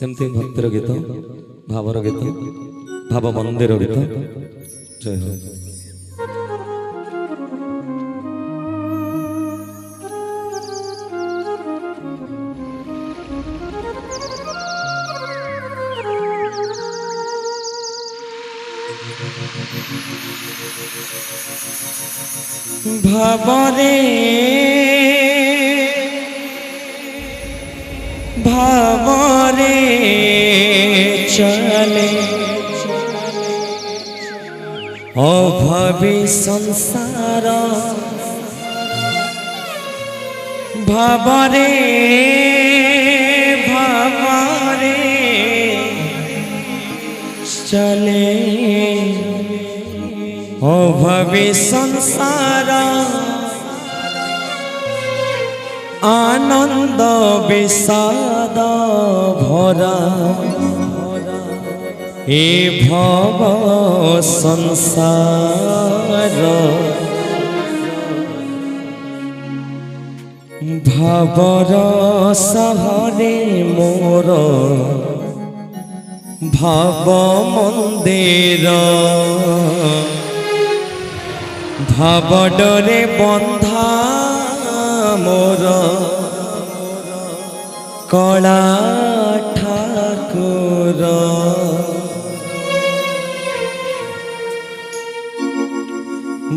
सेमती भक्तिर गीत भावर गीत भाव मंदिर गीत जय हो। भावरे भावरे चले अभावी संसार भावरे भावरे चले अभावी संसार आनंद विषाद भरा ए भव संसार भावर सहरे मोर भाव मंदिर भाव डरे बंधा मोर कला ठाकुर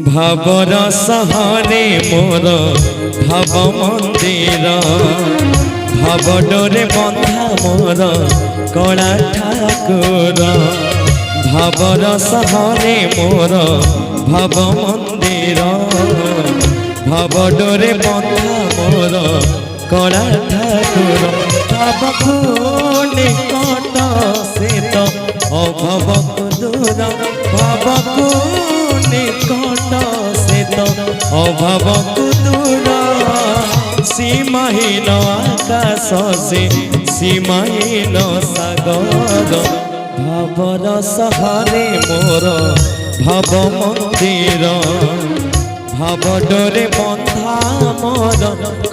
भावर सहरे मोर भाव मंदिर भाव डरे बंधा मोर कला ठाकुर भावर सहरे मोर भाव मंदिर भाव डरे बंधा मोर कला ठाकुर भाव निकट से तो अभाव दूर भाव निकट से तो अभाव दूर सीमाहीन आकाश से सीमाहीन सागर भावर सहरे मोर भाव मंदिर भाव डरे बंधा मोर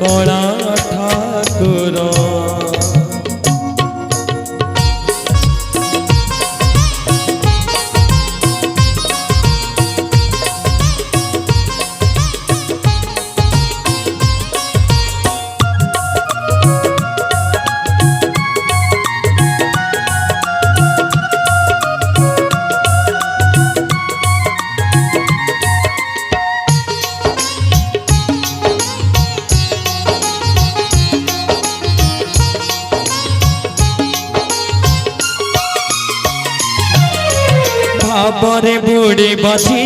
कला ठाकुर भावरे बुड़ी बची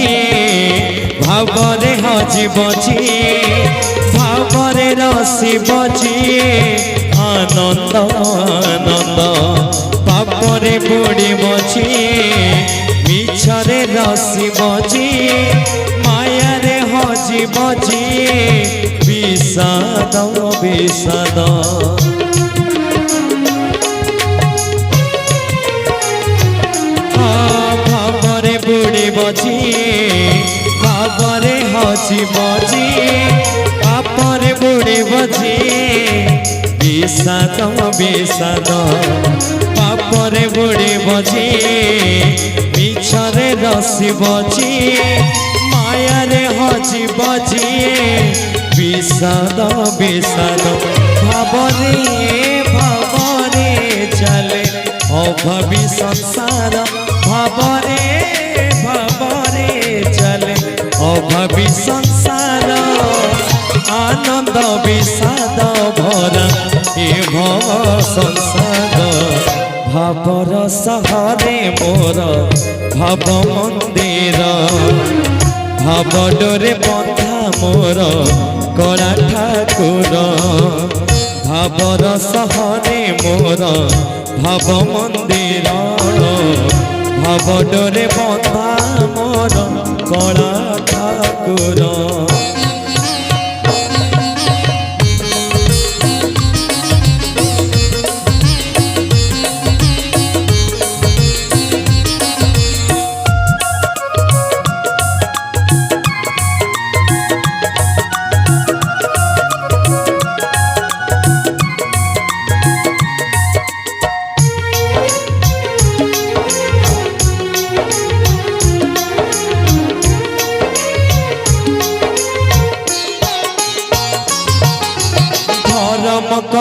भावरे हजी बची भावरे रसी बची आनंद आनंद पापरे बुड़ी बची मिछरे रसी बची मायारे हजी बची विषाद विषाद बुड़ी बची पापरे हसी बची पापरे बुड़ी बची विषाद विषाद पापरे बुड़ी बची मिछरे रसी बची मायारे हसी बची विषाद विषाद भावरे भावरे चले अभावी संसार भावरे भावरे चले अभावी संसार आनंद विषाद भरा ए भव संसार भावर सहरे मोर भाव मंदिर भाव डरे बंधा मोर कला ठाकुर भावर सहरे मोर भाव मंदिर भाव डरे बंधा मोर कला ठाकुर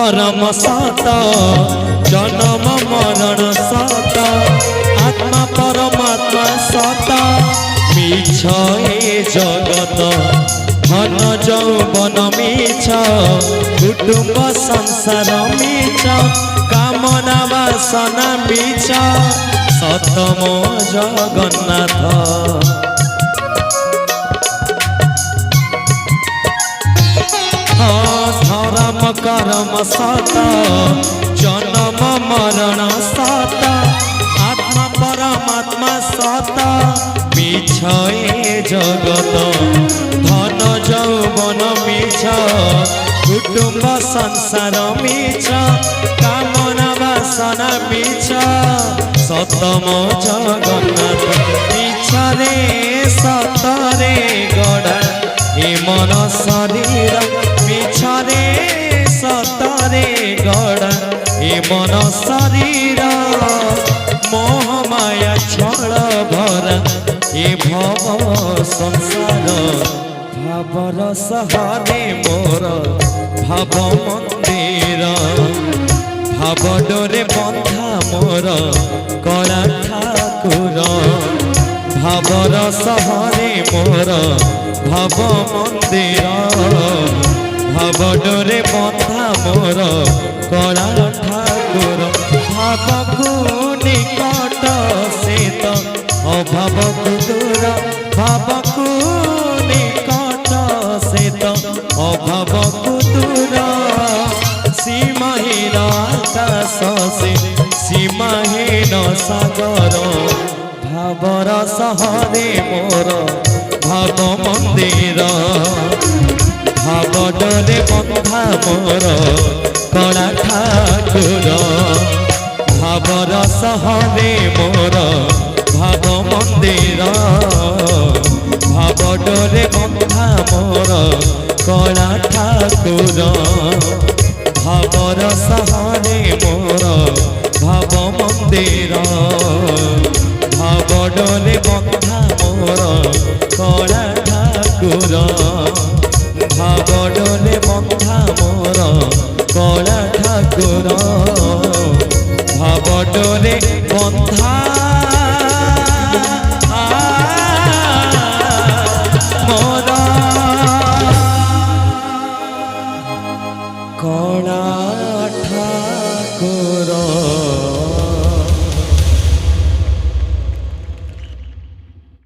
परम सत जन्म मरण सत आत्मा परमात्मा सत मिछ ए जगत धन जौवन मिछ कुटुंब संसार मिछ कामना वासना मिछ सतम जगन्नाथ धर्म कर्म सत जन्म मरण सत आत्मा परमात्मा सत मिछ ए जगत धन जौवन मिछ कुटुंब संसार मिछ कामना वासना मिछ सतम जगन्नाथ मिछ रे सतरे गढ़ा ए मन शरीर मिछ रे सतरे गढ़ा ए मन शरीर मोह माया छल भरा ए भव संसार भावर सहरे मोर भाव मंदिर भाव डोरे बंधा मोर कला ठाकुर भावर सहरे मोर भाव मंदिर भाव डोरे बंधा मोर कला ठाकुर भावकु निकट से तो अभावकु दूर भावकु निकट से तो अभावकु दूर सीमाहीन आकाश से सीमाहीन सागर भावर सहरे मोर भाव मंदिर भाव डोरे बंधा मोर कला ठाकुर भावर सहरे मोर भाव मंदिर भाव डोरे बंधा मोर कला ठाकुर भावर सहरे मोर भाव मंदिर भाव डोरे बंधा मोर कला ठाकुर भाव डोरे बंधा मोर कला ठाकुर भाव डोरे बंधा